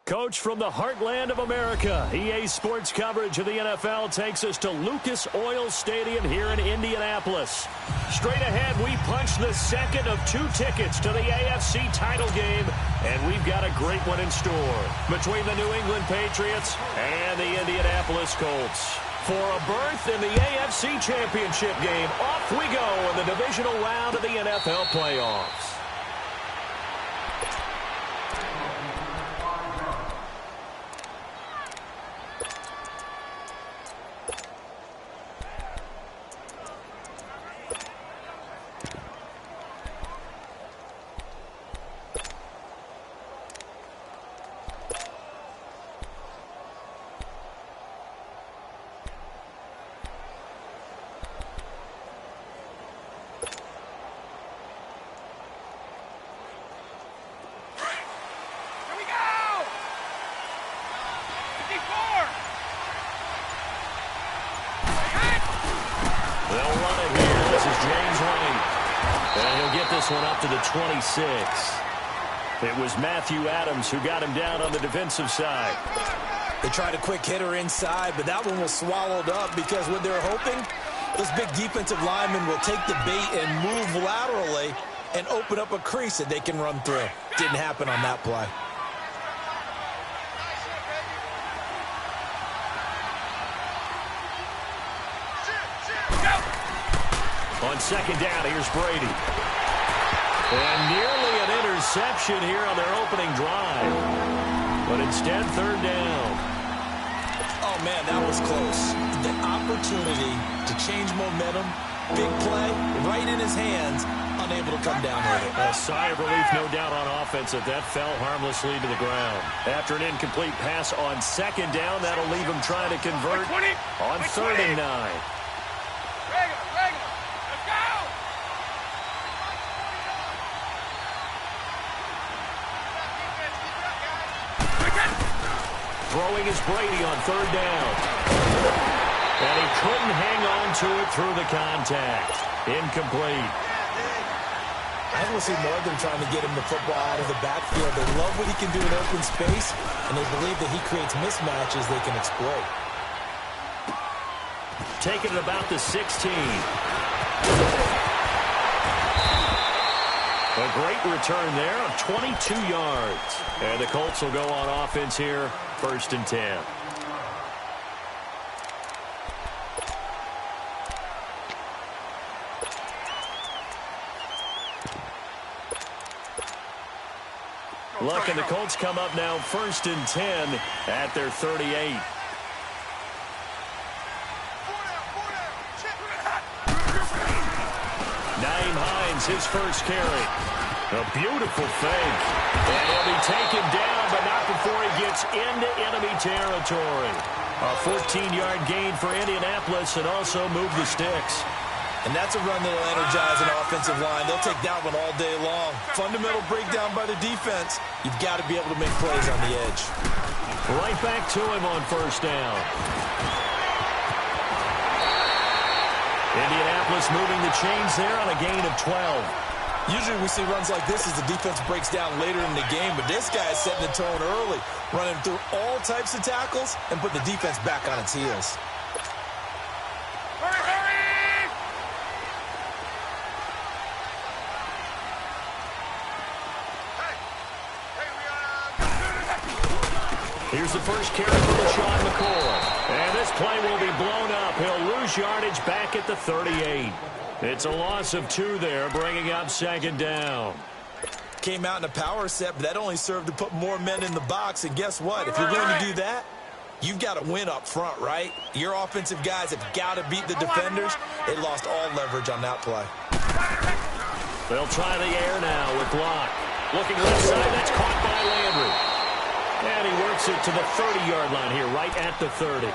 Coach from the heartland of America, EA Sports coverage of the NFL takes us to Lucas Oil Stadium here in Indianapolis. Straight ahead, we punch the second of 2 tickets to the AFC title game, and we've got a great one in store between the New England Patriots and the Indianapolis Colts. For a berth in the AFC Championship game, off we go in the divisional round of the NFL playoffs. One up to the 26. It was Matthew Adams who got him down on the defensive side. They tried a quick hitter inside, but that one was swallowed up because what they're hoping, those big defensive linemen will take the bait and move laterally and open up a crease that they can run through. Didn't happen on that play. On second down, here's Brady. And nearly an interception here on their opening drive. But instead, third down. Oh, man, that was close. The opportunity to change momentum, big play, right in his hands, unable to come down with it. A sigh of relief, no doubt, on offense if that fell harmlessly to the ground. After an incomplete pass on second down, that'll leave him trying to convert on third and 9. Throwing is Brady on third down. And he couldn't hang on to it through the contact. Incomplete. I will see more of them trying to get him the football out of the backfield. They love what he can do in open space, and they believe that he creates mismatches they can exploit. Taking it about the 16. A great return there of 22 yards. And the Colts will go on offense here, 1st and 10. Luck and the Colts come up now 1st and 10 at their 38. Naeem Hines, his first carry. A beautiful fake. And he'll be taken down, but not before he gets into enemy territory. A 14-yard gain for Indianapolis and also move the sticks. And that's a run that will energize an offensive line. They'll take that one all day long. Fundamental breakdown by the defense. You've got to be able to make plays on the edge. Right back to him on first down. Indianapolis moving the chains there on a gain of 12. Usually we see runs like this as the defense breaks down later in the game, but this guy is setting the tone early, running through all types of tackles and put the defense back on its heels. Here's the first carry for LaShawn McCoy. And this play will be blown up. He'll lose yardage back at the 38. It's a loss of 2 there, bringing up second down. Came out in a power set, but that only served to put more men in the box. And guess what? If you're going to do that, you've got to win up front, right? Your offensive guys have got to beat the defenders. They lost all leverage on that play. They'll try the air now with Locke. Looking left side, that's caught by Landry. And he works it to the 30-yard line here, right at the 30.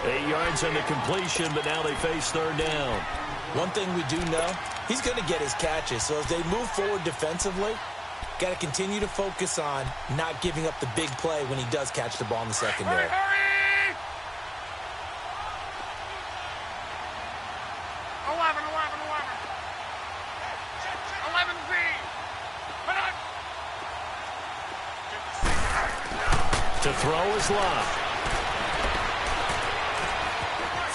8 yards on the completion, but now they face third down. One thing we do know, he's going to get his catches. So as they move forward defensively, got to continue to focus on not giving up the big play when he does catch the ball in the secondary. Hurry! 11Z. To throw is Luck.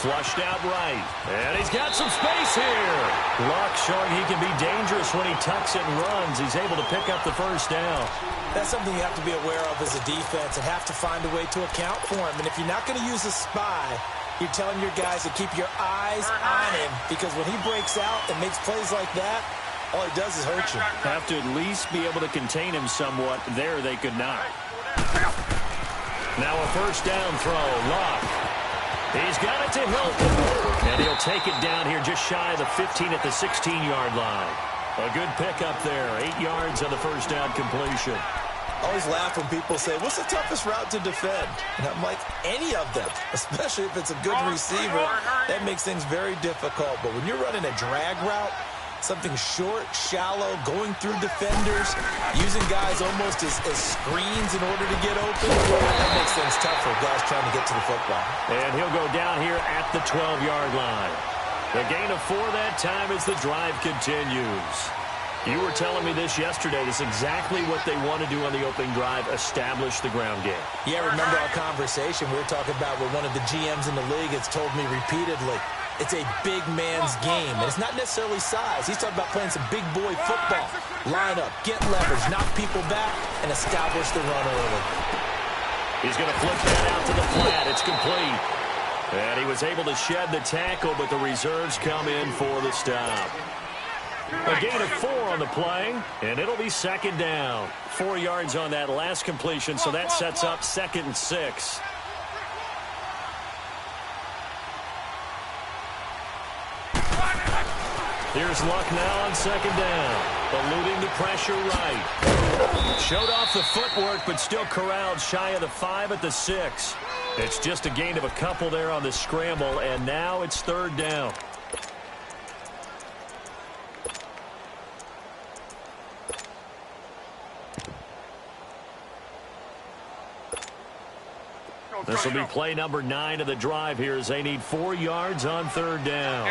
Flushed out right. And he's got some space here. Luck showing he can be dangerous when he tucks it and runs. He's able to pick up the first down. That's something you have to be aware of as a defense and have to find a way to account for him. And if you're not going to use a spy, you're telling your guys to keep your eyes on him, because when he breaks out and makes plays like that, all he does is hurt you. Have to at least be able to contain him somewhat. There they could not. Now a first down throw. Luck. He's got it to Hilton. And he'll take it down here just shy of the 15 at the 16-yard line. A good pickup there. 8 yards on the first down completion. I always laugh when people say, what's the toughest route to defend? And I'm like, any of them, especially if it's a good receiver. That makes things very difficult. But when you're running a drag route, something short, shallow, going through defenders, using guys almost as screens in order to get open, that makes things tough for guys trying to get to the football. And he'll go down here at the 12-yard line. The gain of 4 that time as the drive continues. You were telling me this yesterday. This is exactly what they want to do on the opening drive, establish the ground game. Yeah, remember our conversation we were talking about where one of the GMs in the league has told me repeatedly, it's a big man's game. And it's not necessarily size. He's talking about playing some big boy football. Line up, get leverage, knock people back, and establish the run early. He's going to flip that out to the flat. It's complete. And he was able to shed the tackle, but the reserves come in for the stop. A gain of 4 on the play, and it'll be second down. 4 yards on that last completion, so that sets up 2nd and 6. Here's Luck now on second down. Eluding the pressure right. Showed off the footwork, but still corralled shy of the 5 at the 6. It's just a gain of a couple there on the scramble, and now it's 3rd down. This will be play number 9 of the drive here as they need 4 yards on 3rd down.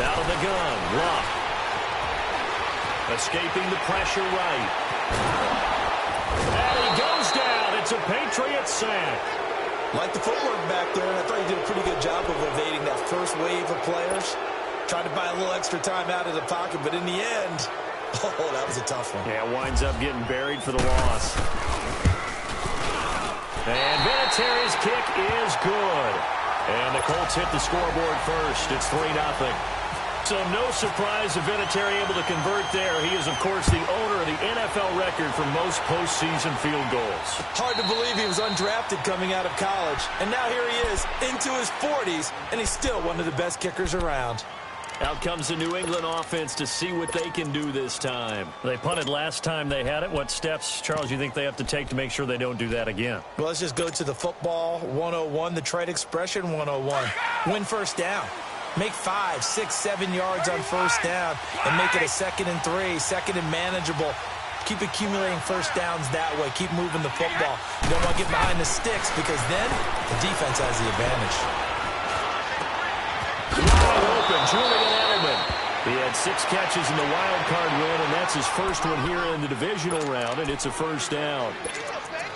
Out of the gun, Luck. Escaping the pressure right. And he goes down. It's a Patriot sack. Like the footwork back there, and I thought he did a pretty good job of evading that first wave of players. Tried to buy a little extra time out of the pocket, but in the end, oh, that was a tough one. Yeah, winds up getting buried for the loss. And Vinatieri's kick is good. And the Colts hit the scoreboard first. It's 3-0. So no surprise if Vinatieri able to convert there. He is, of course, the owner of the NFL record for most postseason field goals. Hard to believe he was undrafted coming out of college. And now here he is into his 40s, and he's still one of the best kickers around. Out comes the New England offense to see what they can do this time. They punted last time they had it. What steps, Charles, you think they have to take to make sure they don't do that again? Well, let's just go to the football 101, the trade expression 101. Win first down. Make 5, 6, 7 yards on first down and make it a 2nd and 3, 2nd and manageable. Keep accumulating first downs that way. Keep moving the football. You don't want to get behind the sticks because then the defense has the advantage. Wide open, Julian Edelman. He had 6 catches in the wild card win, and that's his first one here in the divisional round, and it's a first down.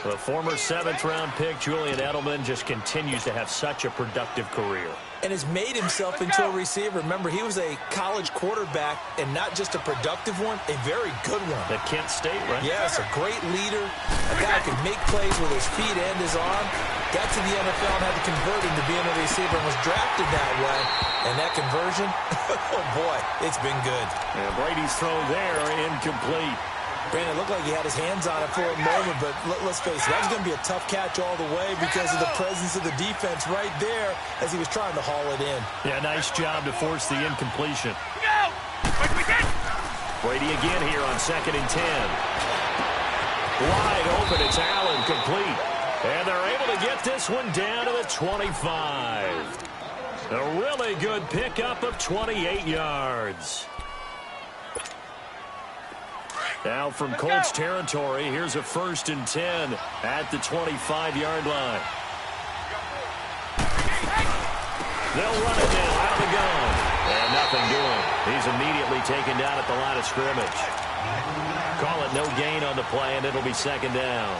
The former 7th-round pick, Julian Edelman, just continues to have such a productive career. And has made himself into a receiver. Remember, he was a college quarterback, and not just a productive one, a very good one. At Kent State, right? Yes, a great leader, a guy who can make plays with his feet and his arm. Got to the NFL and had to convert into being a receiver and was drafted that way. And that conversion, oh boy, it's been good. And Brady's throw there, incomplete. Brandon, it looked like he had his hands on it for a moment, but let's face it, that was going to be a tough catch all the way because of the presence of the defense right there as he was trying to haul it in. Yeah, nice job to force the incompletion. Brady again here on 2nd and 10. Wide open, it's Allen, complete. And they're able to get this one down to the 25. A really good pickup of 28 yards. Now from Colts territory, here's a 1st and 10 at the 25-yard line. They'll run it now out of the gun. And nothing doing. He's immediately taken down at the line of scrimmage. Call it no gain on the play, and it'll be second down.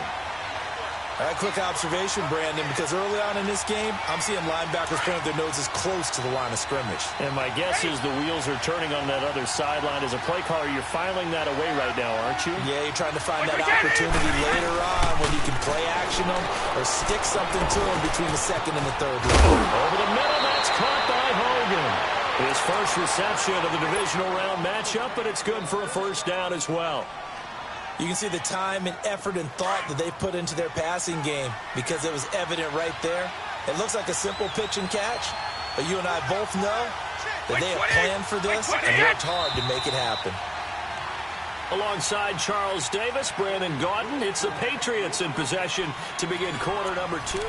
All right, quick observation, Brandon, because early on in this game, I'm seeing linebackers pointing their noses close to the line of scrimmage. And my guess is the wheels are turning on that other sideline. As a play caller, you're filing that away right now, aren't you? Yeah, you're trying to find that opportunity later on when you can play action them or stick something to them between the second and the third level. Over the middle, that's caught by Hogan. His first reception of the divisional round matchup, but it's good for a first down as well. You can see the time and effort and thought that they put into their passing game because it was evident right there. It looks like a simple pitch and catch, but you and I both know that they have planned for this and worked hard to make it happen. Alongside Charles Davis, Brandon Gaudin, it's the Patriots in possession to begin quarter number 2.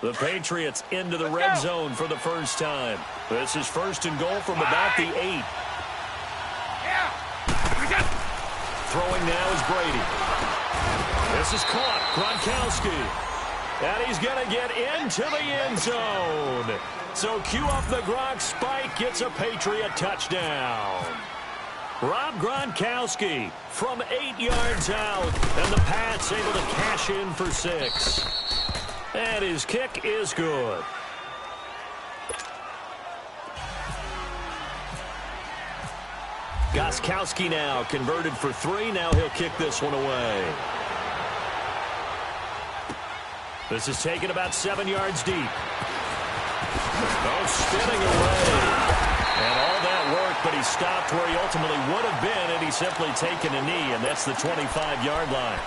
The Patriots into the red zone for the first time. This is first and goal from about the 8. Throwing now is Brady. This is caught. Gronkowski. And he's going to get into the end zone. So cue up the Gronk spike. Gets a Patriot touchdown. Rob Gronkowski from 8 yards out. And the Pats able to cash in for 6. And his kick is good. Gostkowski now converted for 3. Now he'll kick this one away. This is taken about 7 yards deep. Oh, spinning away. And all that work, but he stopped where he ultimately would have been had he simply taken a knee, and that's the 25-yard line.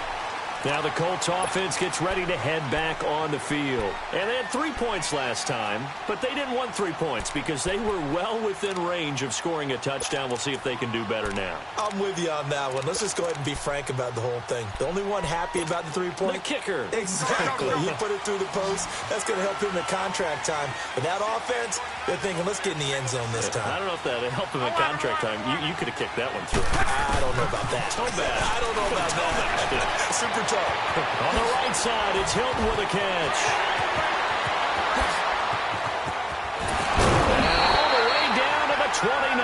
Now the Colts offense gets ready to head back on the field. And they had 3 points last time, but they didn't want 3 points because they were well within range of scoring a touchdown. We'll see if they can do better now. I'm with you on that one. Let's just go ahead and be frank about the whole thing. The only one happy about the 3-point? The kicker. Exactly. He put it through the post. That's going to help him in contract time. But that offense, they're thinking, let's get in the end zone this time. I don't know if that helped him in contract time. You could have kicked that one through. I don't know about that. So bad. I don't know about that. Super tough. On the right side, it's Hilton with a catch. And all the way down to the 29.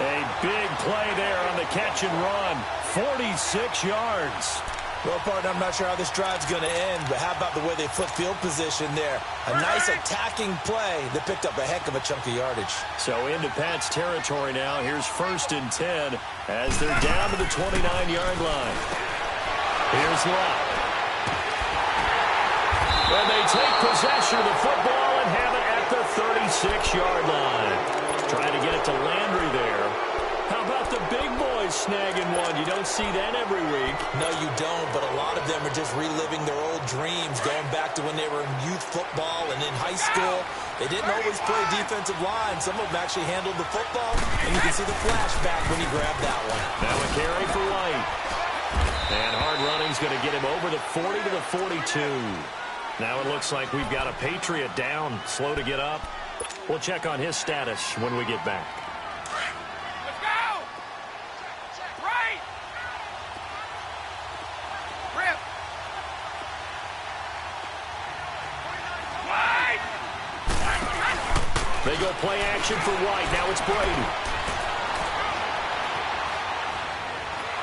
A big play there on the catch and run. 46 yards. Well, partner, I'm not sure how this drive's going to end, but how about the way they flip field position there? A nice attacking play that picked up a heck of a chunk of yardage. So into Pat's territory now. Here's first and 10 as they're down to the 29-yard line. Here's Lott. And they take possession of the football and have it at the 36-yard line. Trying to get it to Landry there. How about the big boys snagging one? You don't see that every week. No, you don't, but a lot of them are just reliving their old dreams, going back to when they were in youth football and in high school. They didn't always play defensive line. Some of them actually handled the football, and you can see the flashback when he grabbed that one. Now a carry for White. And hard running's going to get him over the 40 to the 42. Now it looks like we've got a Patriot down, slow to get up. We'll check on his status when we get back. Let's go! Right! Rip! White! They go play action for White. Now it's Brady.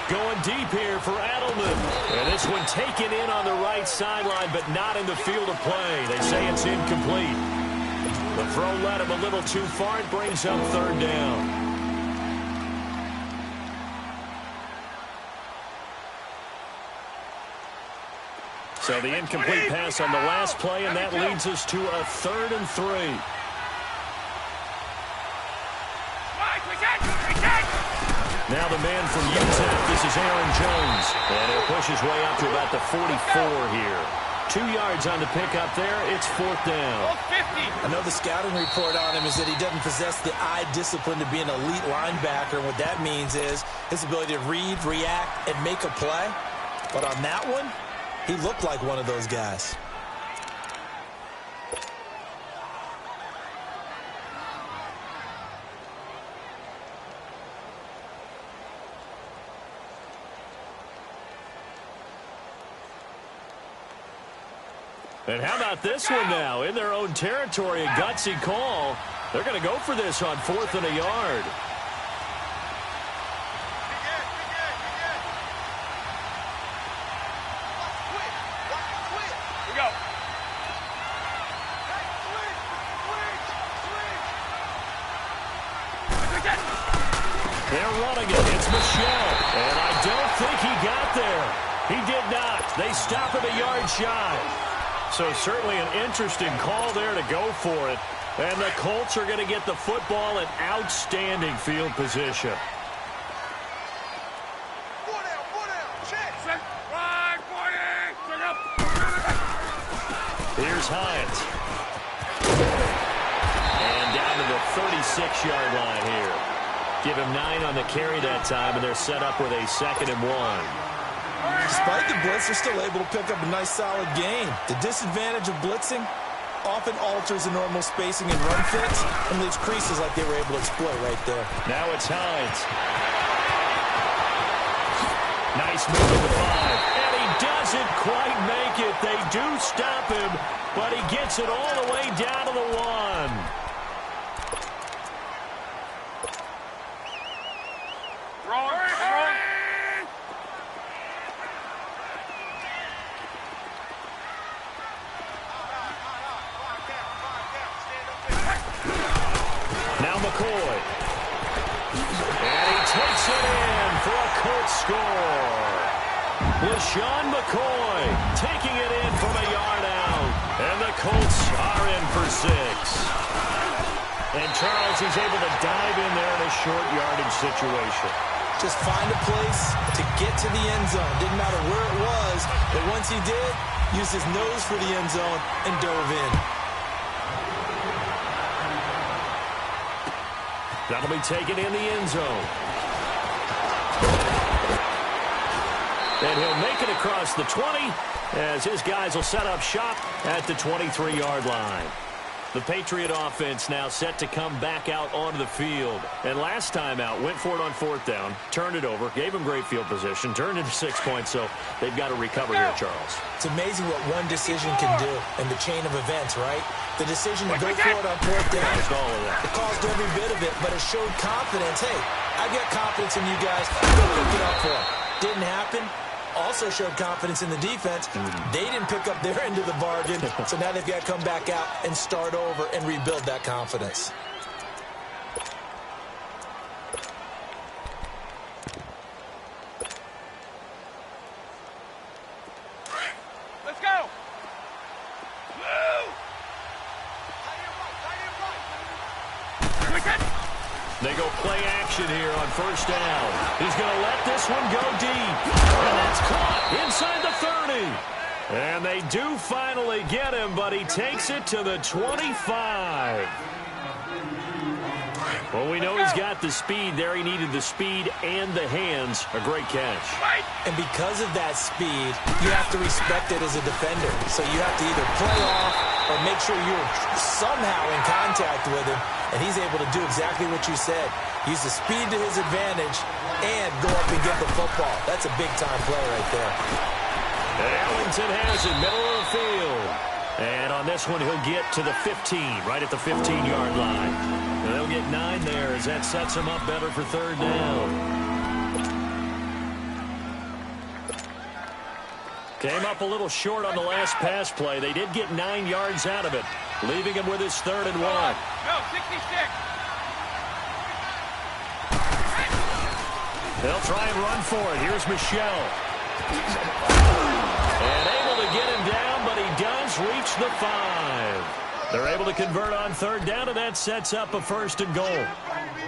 Going deep here for Edelman. And this one taken in on the right sideline, but not in the field of play. They say it's incomplete. The throw led him a little too far. It brings up third down. So the incomplete pass on the last play, and that leads us to a 3rd and 3. Now the man from UTEP, this is Aaron Jones. And he'll push his way up to about the 44 here. 2 yards on the pickup there. It's 4th down. I know the scouting report on him is that he doesn't possess the eye discipline to be an elite linebacker. And what that means is his ability to read, react, and make a play. But on that one, he looked like one of those guys. And how about this one now? In their own territory, a gutsy call. They're going to go for this on 4th and a yard. They're running it. It's Michelle. And I don't think he got there. He did not. They stop at a yard shy. So certainly an interesting call there to go for it. And the Colts are going to get the football in outstanding field position. Here's Hines. And down to the 36-yard line here. Give him 9 on the carry that time, and they're set up with a 2nd and 1. Despite the blitz, they're still able to pick up a nice, solid gain. The disadvantage of blitzing often alters the normal spacing and run fits and leaves creases like they were able to exploit right there. Now it's Hines. Nice move to the 5. And he doesn't quite make it. They do stop him, but he gets it all the way down to the 1. Now McCoy. And he takes it in for a Colts score. LaShawn McCoy taking it in from a yard out. And the Colts are in for 6. And Charles is able to dive in there in a short yardage situation. Just find a place to get to the end zone. Didn't matter where it was, but once he did, used his nose for the end zone and dove in. That'll be taken in the end zone. And he'll make it across the 20 as his guys will set up shop at the 23-yard line. The Patriot offense now set to come back out onto the field. And last time out, went for it on 4th down, turned it over, gave him great field position, turned into 6 points, so they've got to recover here, Charles. It's amazing what one decision can do in the chain of events, right? The decision to go for it on 4th down. It caused every bit of it, but it showed confidence. Hey, I've got confidence in you guys. Go pick it up for them. Didn't happen. Also showed confidence in the defense. They didn't pick up their end of the bargain, so now they've got to come back out and start over and rebuild that confidence. Let's go. They go play action here on 1st down. He's going to let this one go deep. And that's caught inside the 30. And they do finally get him, but he takes it to the 25. Well, we know he's got the speed there. He needed the speed and the hands. A great catch. And because of that speed, you have to respect it as a defender. So you have to either play off or make sure you're somehow in contact with him. And he's able to do exactly what you said. Use the speed to his advantage and go up and get the football. That's a big-time play right there. And Ellington has it, middle of the field. And on this one, he'll get to the 15, right at the 15-yard line. And they'll get 9 there as that sets him up better for 3rd down. Came up a little short on the last pass play. They did get 9 yards out of it, leaving him with his 3rd and 1. No, 66. They'll try and run for it. Here's Michelle. And able to get him down, but he does reach the 5. They're able to convert on 3rd down, and that sets up a 1st and goal.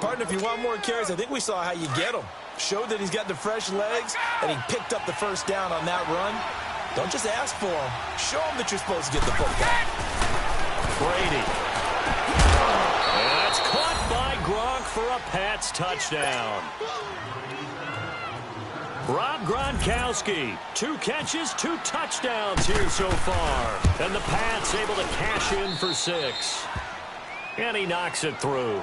Partner, if you want more carries, I think we saw how you get him. Showed that he's got the fresh legs, and he picked up the 1st down on that run. Don't just ask for him. Show him that you're supposed to get the football. Brady. And that's caught by Gronk for a Pats touchdown. Rob Gronkowski, 2 catches, 2 touchdowns here so far. And the Pats able to cash in for 6. And he knocks it through.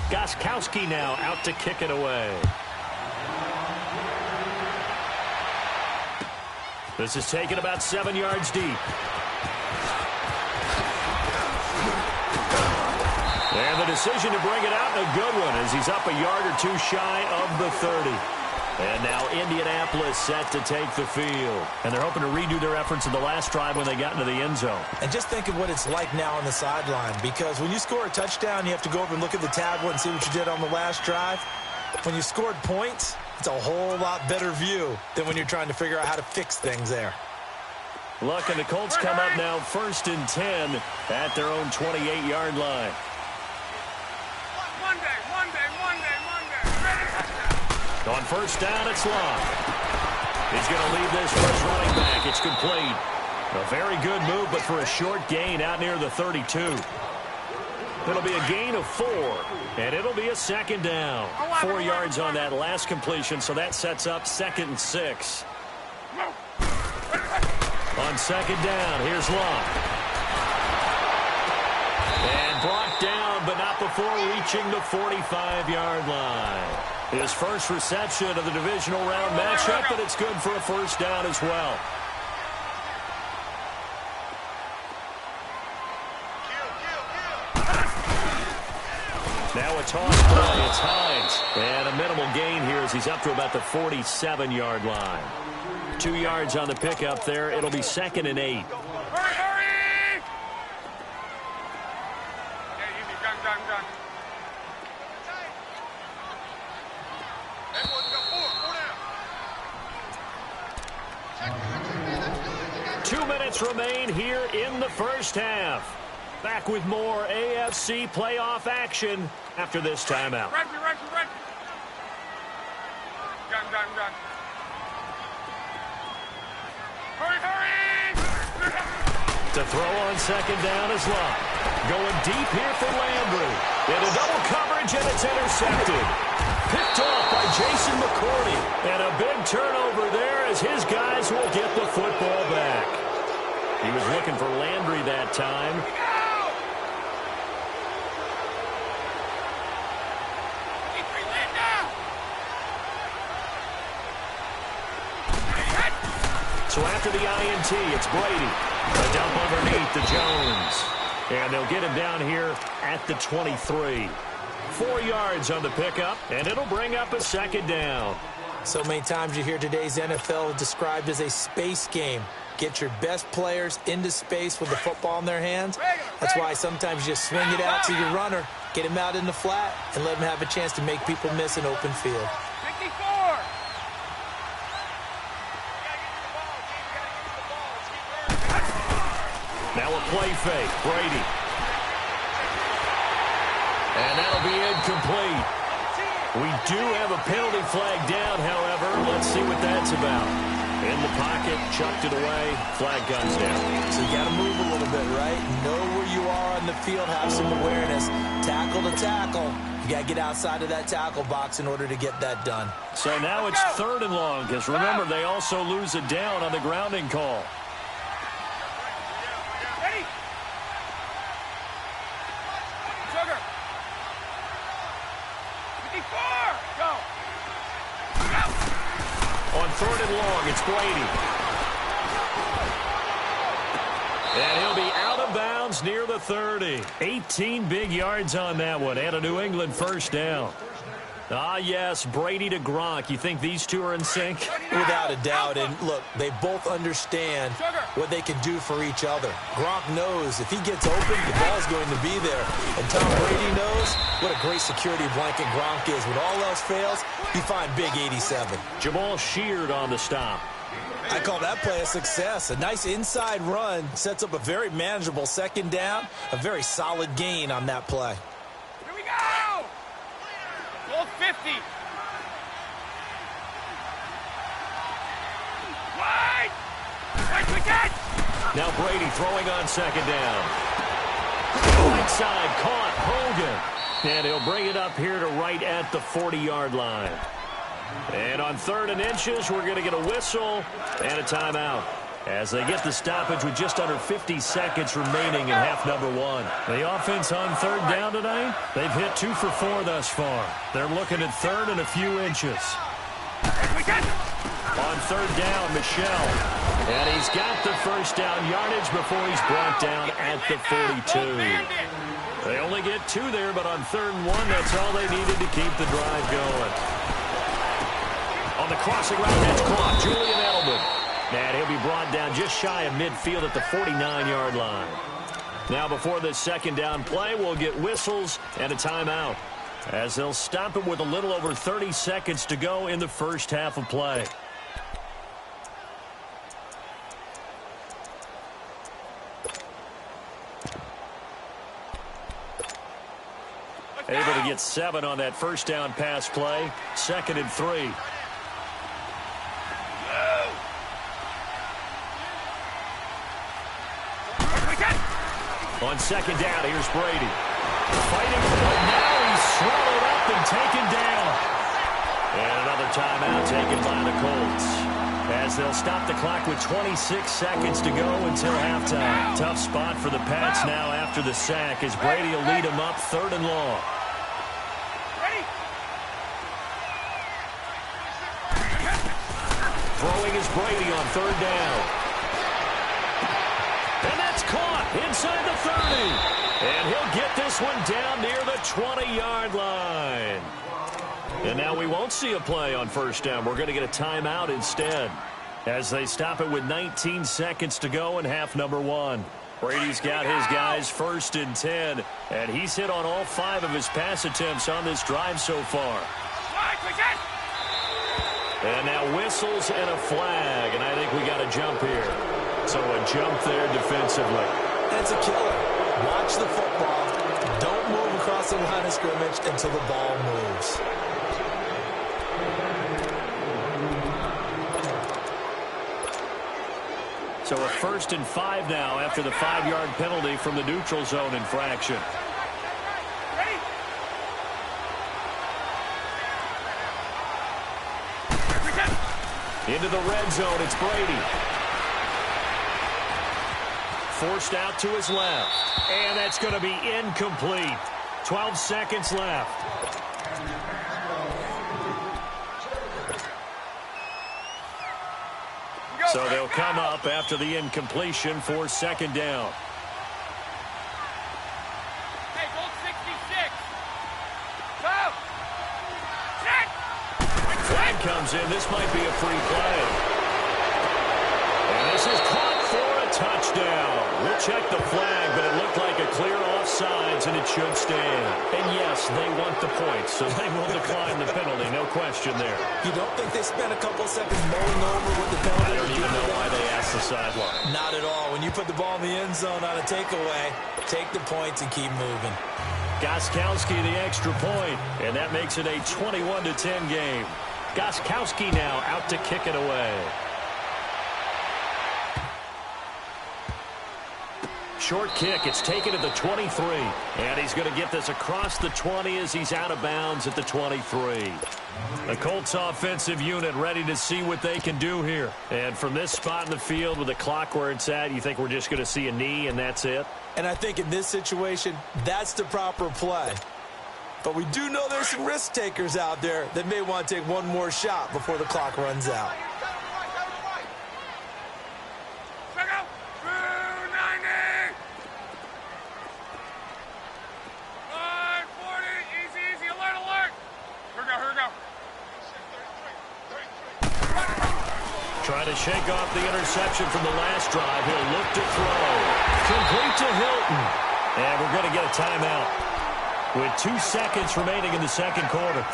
Gostkowski now out to kick it away. This is taken about 7 yards deep. And the decision to bring it out, a good one, as he's up a yard or two shy of the 30. And now Indianapolis set to take the field. And they're hoping to redo their efforts in the last drive when they got into the end zone. And just think of what it's like now on the sideline, because when you score a touchdown, you have to go over and look at the tablet and see what you did on the last drive. When you scored points, it's a whole lot better view than when you're trying to figure out how to fix things there. Look, and the Colts come up now 1st and 10 at their own 28-yard line. Monday. On first down, it's Love. He's going to leave this for his running back. It's complete. A very good move, but for a short gain out near the 32. It'll be a gain of 4, and it'll be a 2nd down. 4 yards on that last completion, so that sets up 2nd and 6. On 2nd down, here's Love. And brought down, but not before reaching the 45-yard line. His first reception of the divisional round matchup, and it's good for a first down as well. Now a toss play. It's Hines. And a minimal gain here as he's up to about the 47-yard line. 2 yards on the pickup there. It'll be 2nd and 8. Hurry! Yeah, easy. Done. 2 minutes remain here in the first half. Back with more AFC playoff action after this timeout. Ready. Done. Hurry! To throw on 2nd down is Love. Going deep here for Landry. Into double coverage, and it's intercepted. Picked off by Jason McCourty. And a big turnover there as his guys will get the football back. He was looking for Landry that time. So after the INT, it's Brady. A dump underneath to Jones. And they'll get him down here at the 23. 4 yards on the pickup, and it'll bring up a 2nd down. So many times you hear today's NFL described as a space game. Get your best players into space with the football in their hands. That's why sometimes you just swing it out to your runner, get him out in the flat, and let him have a chance to make people miss an open field. 54! Now a play fake. Brady. And that'll be incomplete. We do have a penalty flag down, however. Let's see what that's about. In the pocket, chucked it away. Flag comes down. So you got to move a little bit, right? Know where you are on the field, have some awareness. Tackle to tackle. You got to get outside of that tackle box in order to get that done. So now it's 3rd and long, because remember, they also lose a down on the grounding call. Ready? Sugar. 54! Go! On 3rd and long, it's Brady. And he'll be out of bounds near the 30. 18 big yards on that one, and a New England first down. Ah, yes, Brady to Gronk. You think these two are in sync? Without a doubt. And look, they both understand what they can do for each other. Gronk knows if he gets open, the ball's going to be there. And Tom Brady knows what a great security blanket Gronk is. When all else fails, you find big 87. Jamal Sheard on the stop. I call that play a success. A nice inside run sets up a very manageable 2nd down. A very solid gain on that play. Here we go! Goal 50. Wide! Right again! Now Brady throwing on 2nd down. Right side caught Hogan. And he'll bring it up here to right at the 40-yard line. And on 3rd and inches, we're going to get a whistle and a timeout as they get the stoppage with just under 50 seconds remaining in half number 1. The offense on 3rd down tonight, they've hit 2 for 4 thus far. They're looking at 3rd and a few inches. We got it. On On third down, Michel. And he's got the first down yardage before he's brought down at the 42. They only get 2 there, but on 3rd and 1, that's all they needed to keep the drive going. On the crossing route, that's caught. Julian Edelman. And he'll be brought down just shy of midfield at the 49-yard line. Now, before this second down play, we'll get whistles and a timeout, as they'll stop it with a little over 30 seconds to go in the first half of play. Able to get 7 on that first down pass play. 2nd and 3. On second down, here's Brady. Fighting for it now. He's swallowed up and taken down. And another timeout taken by the Colts, as they'll stop the clock with 26 seconds to go until halftime. Tough spot for the Pats now after the sack, as Brady will lead them up 3rd and long. Throwing is Brady on 3rd down. And that's caught inside the 30. And he'll get this one down near the 20-yard line. And now we won't see a play on first down. We're going to get a timeout instead, as they stop it with 19 seconds to go in half number 1. Brady's got his guys 1st and 10, and he's hit on all 5 of his pass attempts on this drive so far. And now whistles and a flag, and I think we got a jump here. So a jump there defensively. That's a killer. Watch the football. Don't move across the line of scrimmage until the ball moves. So a 1st and 5 now after the 5-yard penalty from the neutral zone infraction. Into the red zone, it's Brady. Forced out to his left. And that's going to be incomplete. 12 seconds left. So they'll come up after the incompletion for 2nd down. Hey, goal 66. Go! Set! Flag comes in. This might be a free play. And this is caught for a touchdown. We'll check the flag, but it looked like a clear offsides, and it should stand. And yes, they want the points, so they will decline the penalty. No question there. You don't think they spent a couple seconds mulling over what the penalty? I don't even know why they asked the sideline. Not at all. When you put the ball in the end zone on a takeaway, take the points and keep moving. Gostkowski the extra point, and that makes it a 21-10 game. Gostkowski now out to kick it away. Short kick. It's taken at the 23. And he's going to get this across the 20 as he's out of bounds at the 23. The Colts offensive unit ready to see what they can do here. And from this spot in the field with the clock where it's at, you think we're just going to see a knee and that's it? And I think in this situation, that's the proper play. But we do know there's some risk takers out there that may want to take one more shot before the clock runs out. Trying to shake off the interception from the last drive. He'll look to throw. Complete to Hilton. And we're going to get a timeout with 2 seconds remaining in the second quarter.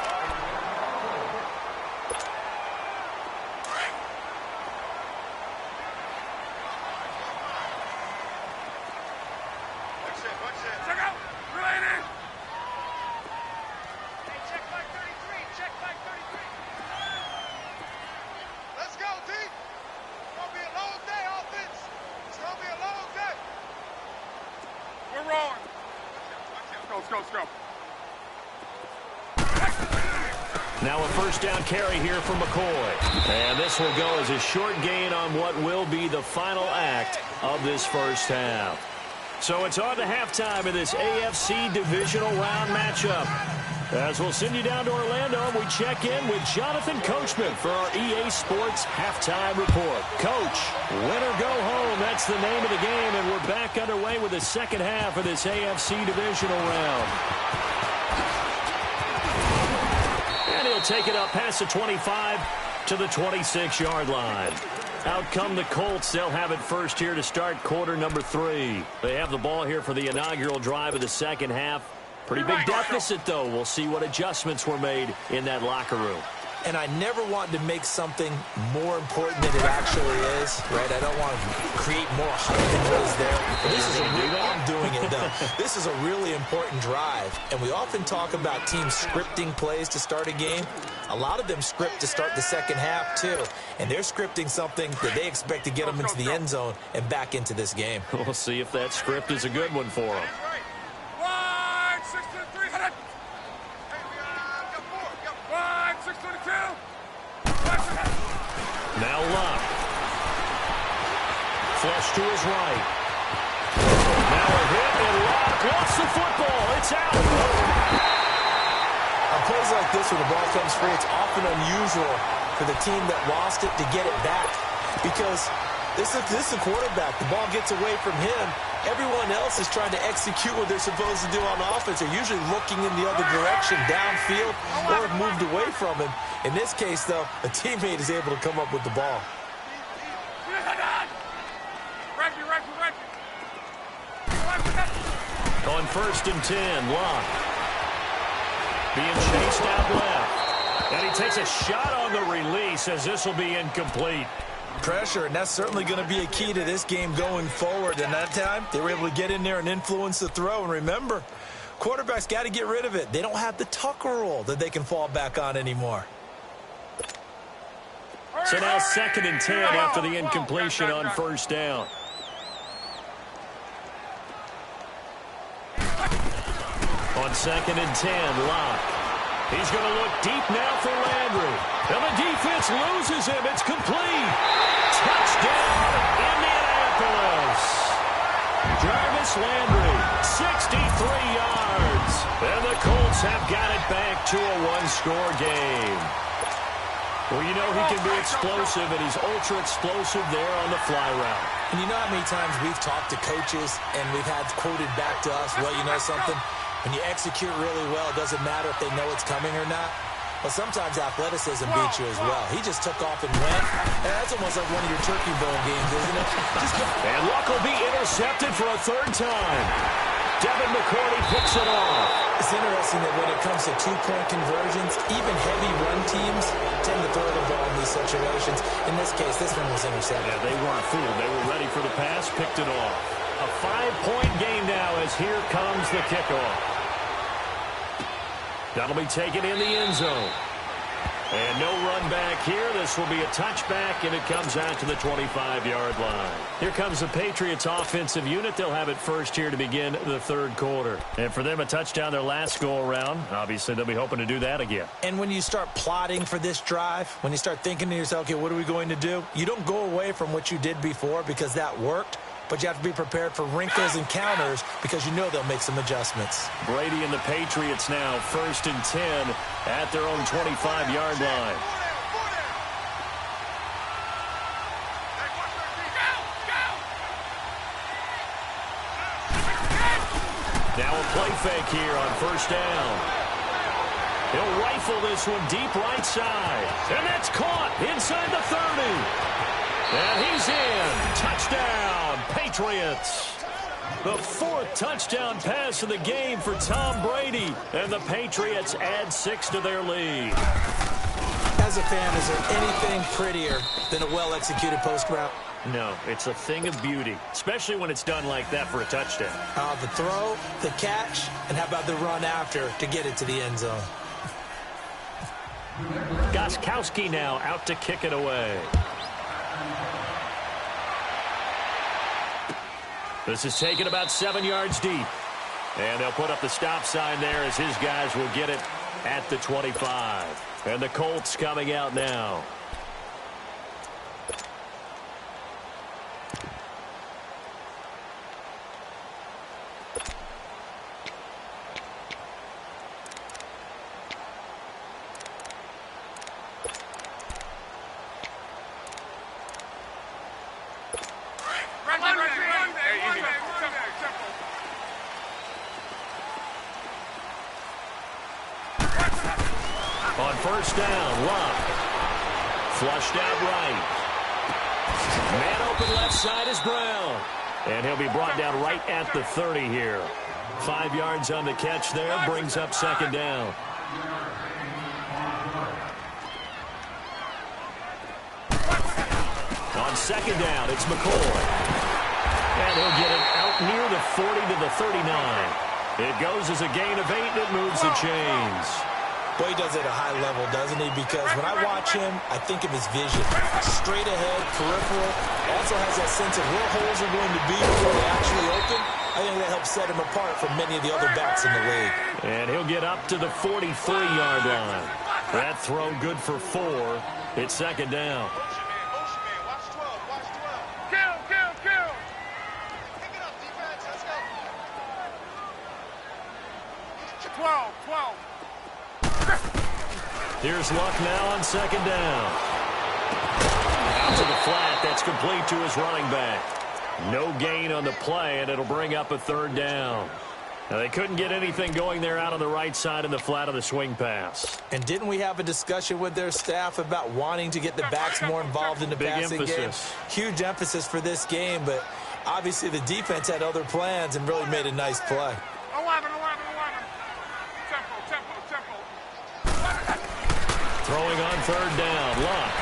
Now a first down carry here for McCoy. And this will go as a short gain on what will be the final act of this first half. So it's on to halftime in this AFC divisional round matchup. As we'll send you down to Orlando, we check in with Jonathan Coachman for our EA Sports Halftime Report. Coach, win or go home, that's the name of the game, and we're back underway with the second half of this AFC divisional round. And he'll take it up past the 25 to the 26-yard line. Out come the Colts. They'll have it first here to start quarter number 3. They have the ball here for the inaugural drive of the second half. Pretty big deficit, though. We'll see what adjustments were made in that locker room. And I never want to make something more important than it actually is, right? I don't want to create more hype than what is there. I'm doing it, though. This is a really important drive, and we often talk about teams scripting plays to start a game. A lot of them script to start the second half, too, and they're scripting something that they expect to get them into the end zone and back into this game. We'll see if that script is a good one for them. Now Luck. Flush to his right. Now a hit, and Luck lost the football. It's out. On plays like this where the ball comes free, it's often unusual for the team that lost it to get it back because this is a quarterback. The ball gets away from him. Everyone else is trying to execute what they're supposed to do on offense. They're usually looking in the other direction, downfield, or have moved away from him. In this case, though, a teammate is able to come up with the ball. On 1st and 10, Luck. Being chased out left. And he takes a shot on the release as this will be incomplete. Pressure, and that's certainly going to be a key to this game going forward. And that time, they were able to get in there and influence the throw. And remember, quarterbacks got to get rid of it. They don't have the Tucker rule that they can fall back on anymore. So now 2nd and 10 after the incompletion on 1st down. On 2nd and 10, Locke. He's going to look deep now for Landry. And the defense loses him. It's complete. Touchdown, Indianapolis. Jarvis Landry, 63 yards. And the Colts have got it back to a one-score game. Well, you know he can be explosive, and he's ultra-explosive there on the fly route. And you know how many times we've talked to coaches and we've had quoted back to us, well, you know something? When you execute really well, it doesn't matter if they know it's coming or not. But sometimes athleticism beats you as well. He just took off and went. And that's almost like one of your turkey bone games, isn't it? And Luck will be intercepted for a 3rd time. Devin McCourty picks it off. It's interesting that when it comes to two-point conversions, even heavy run teams tend to throw the ball in these situations. In this case, this one was intercepted. Yeah, they weren't fooled. They were ready for the pass, picked it off. A 5-point game now as here comes the kickoff. That'll be taken in the end zone. And no run back here. This will be a touchback, and it comes out to the 25-yard line. Here comes the Patriots offensive unit. They'll have it first here to begin the 3rd quarter. And for them, a touchdown their last go-around. Obviously, they'll be hoping to do that again. And when you start plotting for this drive, when you start thinking to yourself, okay, what are we going to do? You don't go away from what you did before because that worked. But you have to be prepared for wrinkles and counters because you know they'll make some adjustments. Brady and the Patriots now 1st and 10 at their own 25-yard line. Now a play fake here on 1st down. He'll rifle this one deep right side. And that's caught inside the 30. And he's in. Touchdown, Patriots. The 4th touchdown pass of the game for Tom Brady. And the Patriots add 6 to their lead. As a fan, is there anything prettier than a well-executed post route? No, it's a thing of beauty, especially when it's done like that for a touchdown. The throw, the catch, and how about the run after to get it to the end zone? Gostkowski now out to kick it away. This is taken about 7 yards deep. And they'll put up the stop sign there as his guys will get it at the 25. And the Colts coming out now. first down. Luck. Flushed out right. Man open left side is Brown. And he'll be brought down right at the 30 here. 5 yards on the catch there. Brings up second down. On second down, it's McCoy. And he'll get it out near the 40 to the 39. It goes as a gain of 8, and it moves the chains. Boy, he does it at a high level, doesn't he? Because when I watch him, I think of his vision. Straight ahead, peripheral. Also has that sense of where holes are going to be before they actually open. I think that helps set him apart from many of the other backs in the league. And he'll get up to the 43-yard line. That throw good for 4. It's second down. Here's Luck now on second down. Out to the flat. That's complete to his running back. No gain on the play, and it'll bring up a third down. Now, they couldn't get anything going there out on the right side in the flat of the swing pass. And didn't we have a discussion with their staff about wanting to get the backs more involved in the passing game? Huge emphasis for this game, but obviously the defense had other plans and really made a nice play. 11. Throwing on third down, Luck.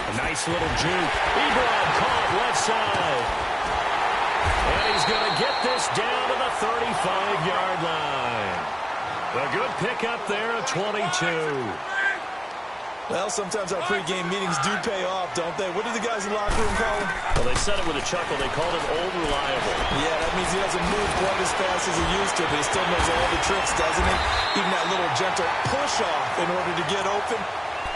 A nice little juke. Ebron caught left side. And he's going to get this down to the 35-yard line. A good pickup there at 22. Well, sometimes our pregame meetings do pay off, don't they? What do the guys in the locker room call him? Well, they said it with a chuckle. They called him Old Reliable. Yeah, that means he doesn't move quite as fast as he used to, but he still knows all the tricks, doesn't he? Even that little gentle push-off in order to get open,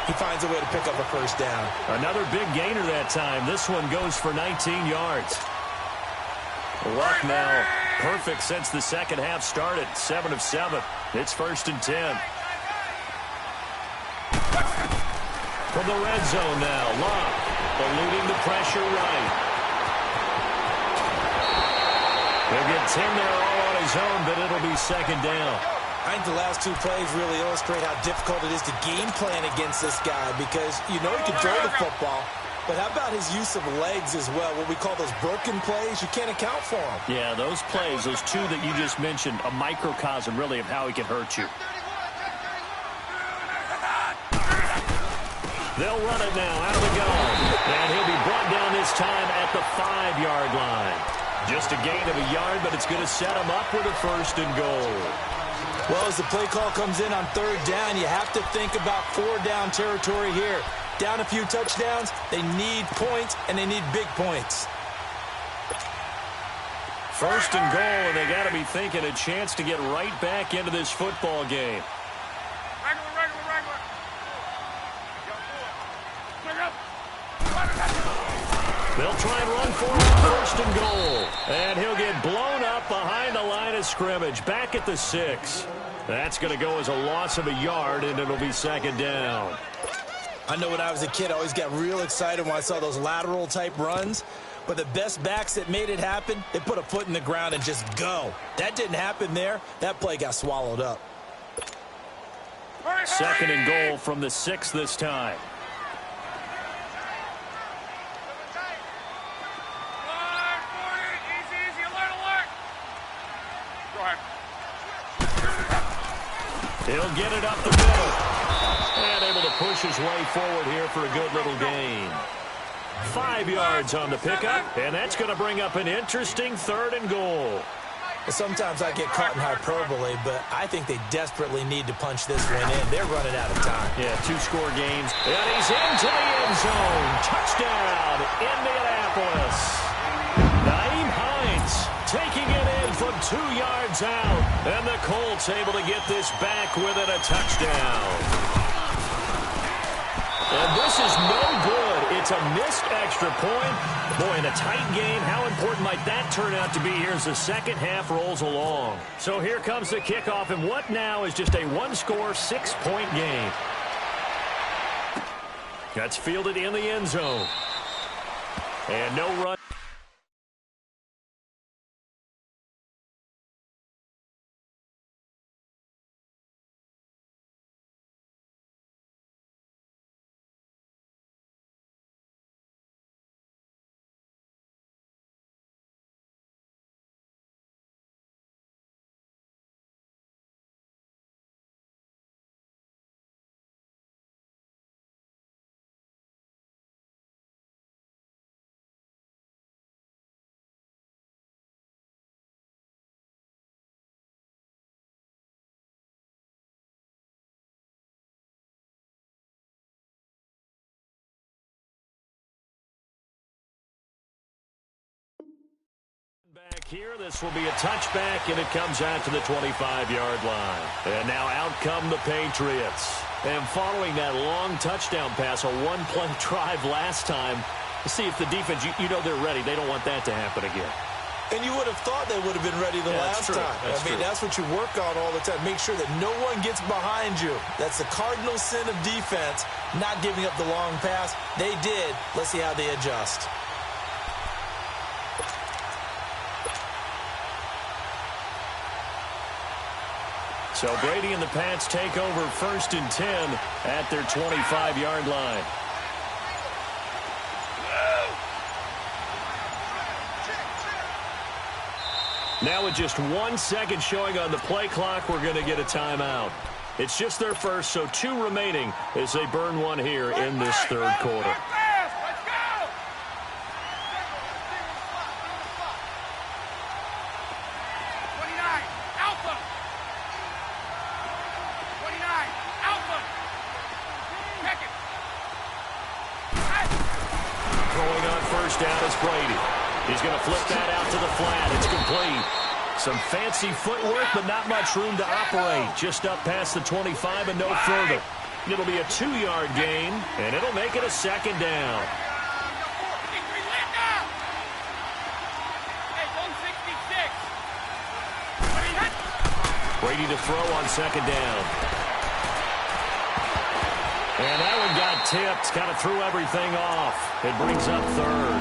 he finds a way to pick up a first down. Another big gainer that time. This one goes for 19 yards. Luck now perfect since the second half started. 7 of 7. It's first and 10. From the red zone now, Luck eluding the pressure right. He'll get 10 there all on his own, but it'll be second down. I think the last 2 plays really illustrate how difficult it is to game plan against this guy because you know he can throw the football, but how about his use of legs as well? What we call those broken plays, you can't account for them. Yeah, those plays, those 2 that you just mentioned, a microcosm really of how he can hurt you. They'll run it now out of the gun. And he'll be brought down this time at the 5-yard line. Just a gain of a yard, but it's going to set him up with a first and goal. Well, as the play call comes in on third down, you have to think about 4-down territory here. Down a few touchdowns, they need points, and they need big points. First and goal, and they got to be thinking a chance to get right back into this football game. They'll try and run for it, first and goal. And he'll get blown up behind the line of scrimmage, back at the 6. That's going to go as a loss of a yard, and it'll be second down. I know when I was a kid, I always got real excited when I saw those lateral-type runs. But the best backs that made it happen, they put a foot in the ground and just go. That didn't happen there. That play got swallowed up. Second and goal from the 6 this time. He'll get it up the middle. And able to push his way forward here for a good little gain. 5 yards on the pickup, and that's going to bring up an interesting third and goal. Sometimes I get caught in hyperbole, but I think they desperately need to punch this one in. They're running out of time. Yeah, 2-score games. And he's into the end zone. Touchdown, Indianapolis. Naeem Hines taking it in from 2 yards out. And the Colts able to get this back within a touchdown. And this is no good. It's a missed extra point. Boy, in a tight game, how important might that turn out to be here as the second half rolls along? So here comes the kickoff, and what now is just a 1-score, 6-point game. That's fielded in the end zone. And no run. back here. This will be a touchback, and it comes out to the 25-yard line. And now out come the Patriots. And following that long touchdown pass, a one-play drive last time, to see if the defense, you know they're ready. They don't want that to happen again. And you would have thought they would have been ready the last time. That's what you work on all the time. Make sure that no one gets behind you. That's the cardinal sin of defense, not giving up the long pass. They did. Let's see how they adjust. So Brady and the Pats take over 1st and 10 at their 25-yard line. Now with just 1 second showing on the play clock, we're going to get a timeout. It's just their first, so 2 remaining as they burn one here in this third quarter. Throwing on first down is Brady. He's going to flip that out to the flat. It's complete. Some fancy footwork, but not much room to operate. Just up past the 25 and no further. It'll be a 2-yard gain, and it'll make it a 2nd down. Brady to throw on 2nd down. And that one got tipped. Kind of threw everything off. It brings up 3rd.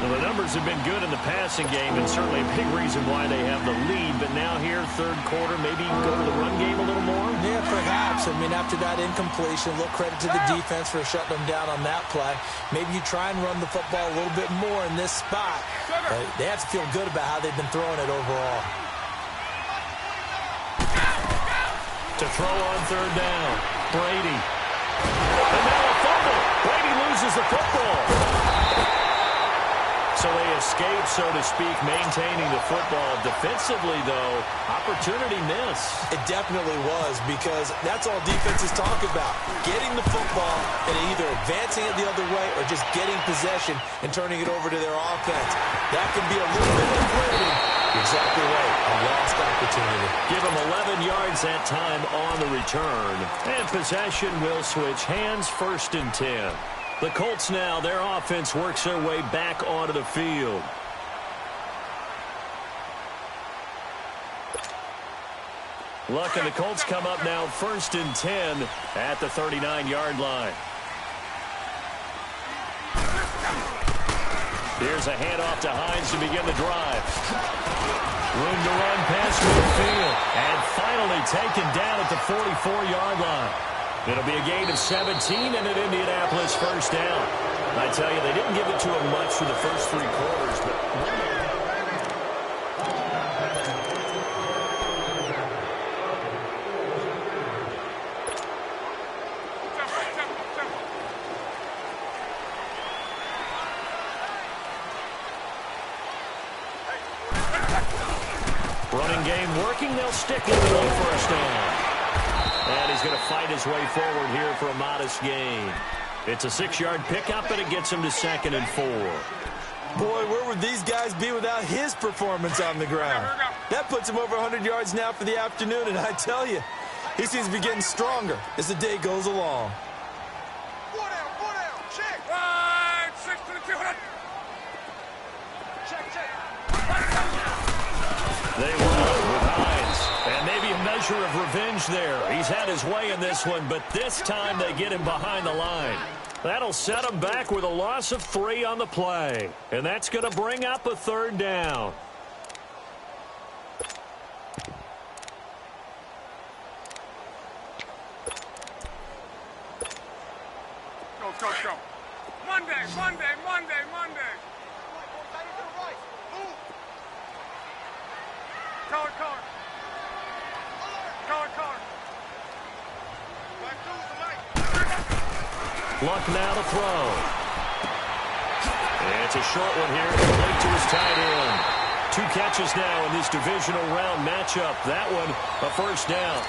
Well, the numbers have been good in the passing game, and certainly a big reason why they have the lead. But now here, 3rd quarter, maybe go to the run game a little more? Yeah, perhaps. I mean, after that incompletion, a little credit to the defense for shutting them down on that play. Maybe you try and run the football a little bit more in this spot. They have to feel good about how they've been throwing it overall. To throw on 3rd down, Brady. And now a fumble. Brady loses the football. So they escape, so to speak, maintaining the football. Defensively, though, opportunity miss. It definitely was, because that's all defenses talk about. Getting the football and either advancing it the other way or just getting possession and turning it over to their offense. That can be a little bit deflating. Exactly right. A lost opportunity. Give them 11 yards that time on the return. And possession will switch hands, 1st and 10. The Colts now, their offense works their way back onto the field. Luck and the Colts come up now 1st and 10 at the 39-yard line. Here's a handoff to Hines to begin the drive. Room to run past midfield. And finally taken down at the 44-yard line. It'll be a gain of 17 and an Indianapolis 1st down. I tell you, they didn't give it to him much for the first 3 quarters, but running game working, they'll stick with it on 1st down. And he's going to fight his way forward here for a modest gain. It's a 6-yard pickup, and it gets him to 2nd and 4. Boy, where would these guys be without his performance on the ground? That puts him over 100 yards now for the afternoon, and I tell you, he seems to be getting stronger as the day goes along. 4 down, check. 5, 6 to the 200. Check. They run with Hines. And maybe a measure of revenge there. He's had his way in this one, but this time they get him behind the line. That'll set him back with a loss of 3 on the play. And that's going to bring up a 3rd down. Go. Monday. Color. Luck now to throw. It's a short one here, complete to his tight end. 2 catches now in this divisional round matchup. That one, a 1st down.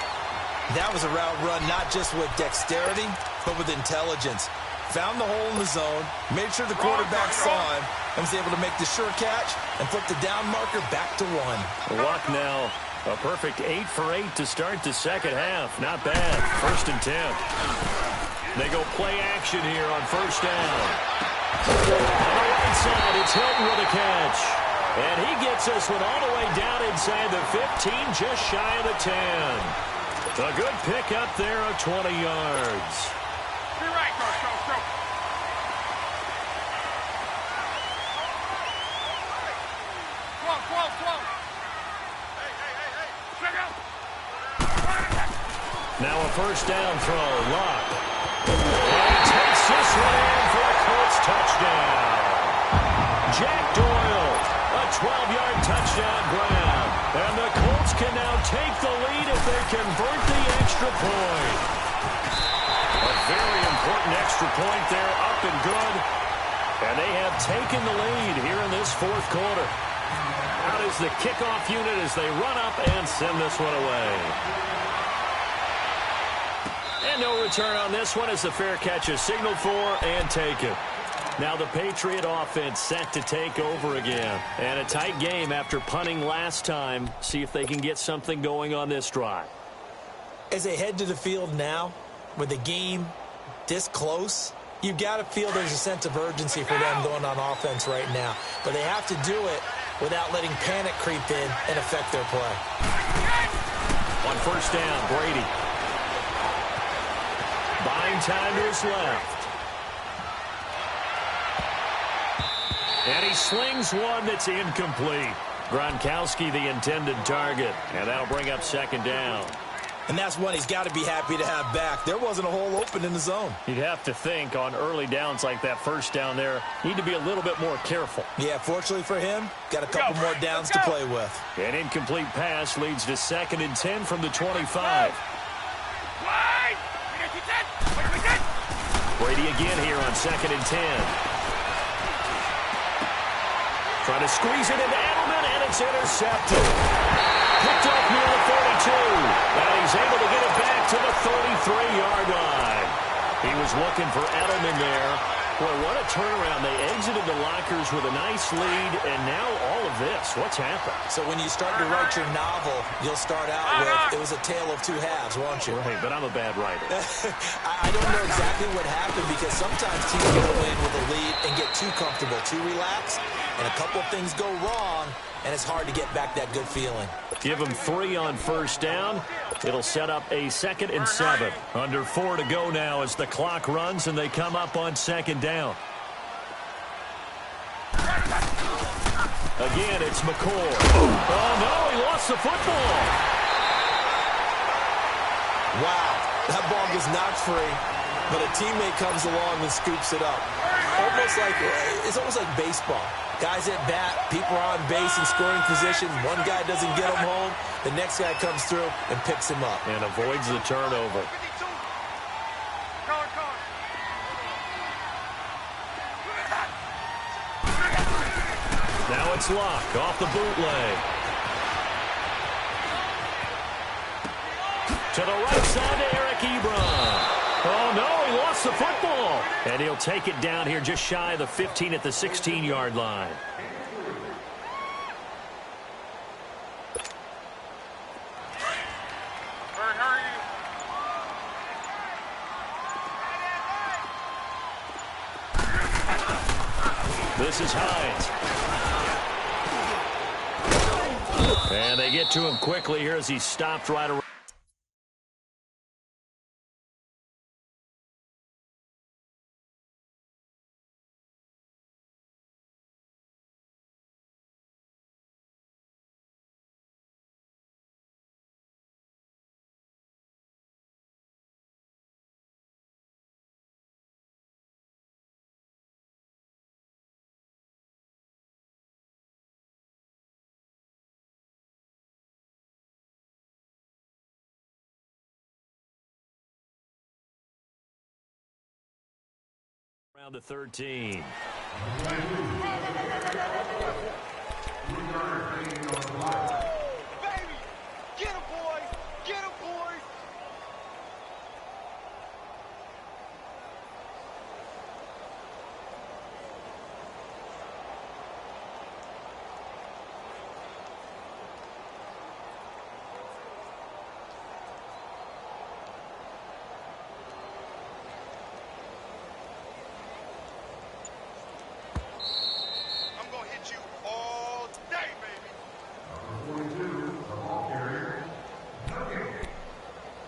That was a route run not just with dexterity, but with intelligence. Found the hole in the zone, made sure the quarterback saw him, and was able to make the sure catch and flip the down marker back to 1. Luck now. A perfect 8 for 8 to start the second half. Not bad. 1st and 10. They go play action here on 1st down. On the right side, it's Hilton with a catch. And he gets this one all the way down inside the 15, just shy of the 10. A good pickup there of 20 yards. Be right, go. Whoa. Hey. Check out. Now a 1st down throw. Luck. And he takes this one in for a Colts touchdown. Jack Doyle, a 12-yard touchdown grab. And the Colts can now take the lead if they convert the extra point. A very important extra point there, up and good. And they have taken the lead here in this 4th quarter. Out is the kickoff unit as they run up and send this one away. And no return on this one as the fair catch is signaled for and taken. Now the Patriot offense set to take over again. And a tight game after punting last time. See if they can get something going on this drive. As they head to the field now, with the game this close, you've got to feel there's a sense of urgency for them going on offense right now. But they have to do it without letting panic creep in and affect their play. On 1st down, Brady. Buying time to his left. And he slings one that's incomplete. Gronkowski the intended target. And that'll bring up 2nd down. And that's one he's got to be happy to have back. There wasn't a hole open in the zone. You'd have to think on early downs like that 1st down there, need to be a little bit more careful. Yeah, fortunately for him, got a couple more downs to play with. An incomplete pass leads to 2nd and 10 from the 25. Brady again here on 2nd and 10. Trying to squeeze it into Edelman, and it's intercepted. Picked up near the 42. And he's able to get it back to the 33-yard line. He was looking for Edelman there. Boy, what a turnaround. They exited the lockers with a nice lead, and now all of this. What's happened? So when you start to write your novel, you'll start out with, it was a tale of 2 halves, won't you? Right, but I'm a bad writer. I don't know exactly what happened because sometimes teams go in with a lead and get too comfortable, too relaxed, and a couple of things go wrong, and it's hard to get back that good feeling. Give them 3 on 1st down. It'll set up a 2nd and 7. Under 4 to go now as the clock runs and they come up on 2nd down. Again, it's McCord. Oh, no, he lost the football. Wow, that ball gets knocked free, but a teammate comes along and scoops it up. It's almost like baseball. Guys at bat, people are on base in scoring position. One guy doesn't get him home. The next guy comes through and picks him up. And avoids the turnover. Now it's Luck off the bootleg. To the right side to Eric Ebron. Oh, no, he lost the football. And he'll take it down here just shy of the 15 at the 16-yard line. This is Hines. And they get to him quickly here as he stopped right around. Around the 13. Get him, boys! Get him, boys!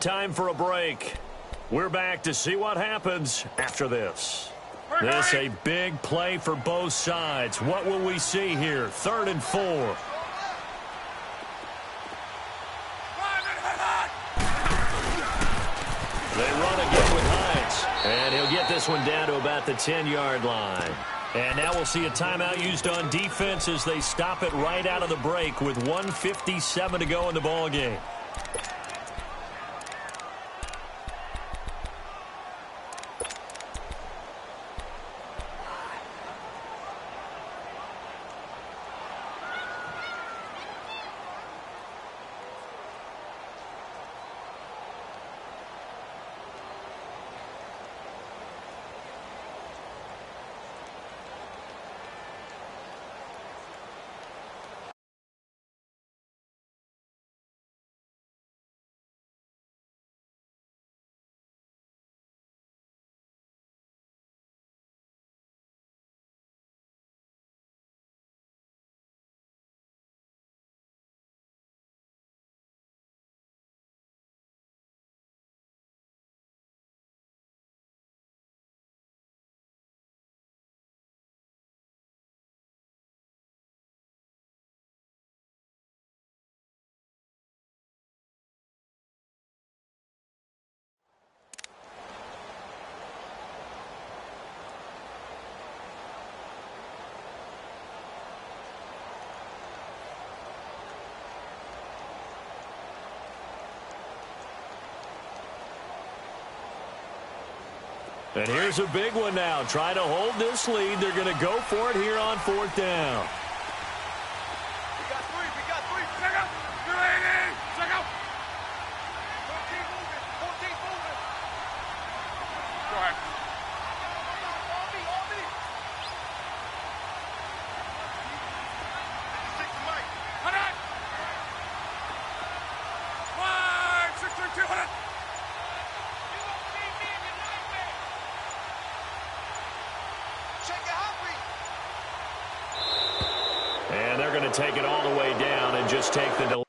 Time for a break. We're back to see what happens after this. This a big play for both sides. What will we see here? 3rd and 4. They run again with Hines. And he'll get this one down to about the 10-yard line. And now we'll see a timeout used on defense as they stop it right out of the break with 1:57 to go in the ballgame. And here's a big one now. Trying to hold this lead. They're going to go for it here on 4th down. We got three. Check out. You're ready. Check out. 14 moving. Go ahead. On me. 6 Mike. 100. 5, 6, 2, 100. And they're going to take it all the way down and just take the delay.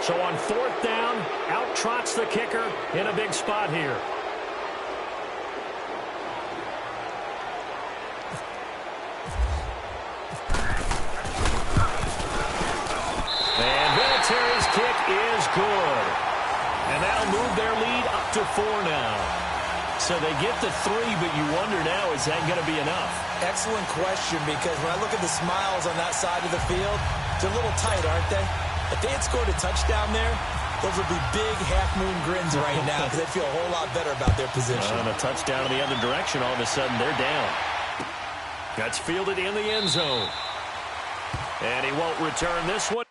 So on 4th down, out trots the kicker in a big spot here. And Vinatieri's kick is good. And that'll move their lead up to 4 now. So they get the 3, but you wonder now, is that going to be enough? Excellent question, because when I look at the smiles on that side of the field, they're a little tight, aren't they? If they had scored a touchdown there, those would be big half-moon grins right now because they'd feel a whole lot better about their position. And a touchdown in the other direction, all of a sudden they're down. That's fielded in the end zone. And he won't return this one.